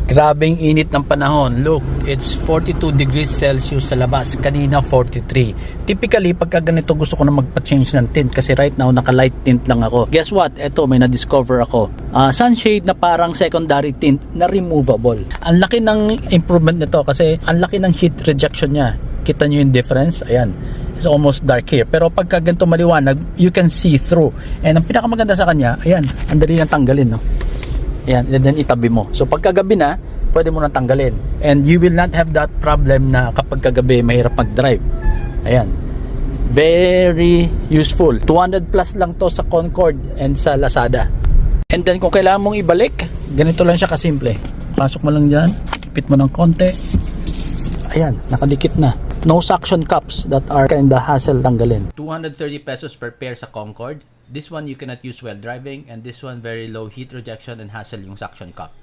Grabing init ng panahon. Look, it's 42 degrees Celsius sa labas. Kanina 43. Typically, pagka ganito gusto ko na magpa-change ng tint kasi right now naka-light tint lang ako. Guess what? Eto, may na-discover ako. Sunshade na parang secondary tint na removable. Ang laki ng improvement nito kasi ang laki ng heat rejection niya. Kita nyo yung difference? Ayan. It's almost dark here. Pero pagka ganito maliwanag, you can see through. And ang pinakamaganda sa kanya, ayan, ang dali nang tanggalin, no? Ayan, and then itabi mo. So pagkagabi na, pwede mo nang tanggalin. And you will not have that problem na kapag kagabi mahirap mag-drive. Ayan. Very useful. 200 plus lang to sa Concord and sa Lazada. And then kung kailangan mong ibalik, ganito lang siya kasimple. Pasok mo lang dyan, ipit mo ng konti. Ayan, nakadikit na. No suction cups that are kinda hassle tanggalin. 230 pesos per pair sa Concord. This one you cannot use while driving, and this one very low heat rejection and hassle yung suction cup.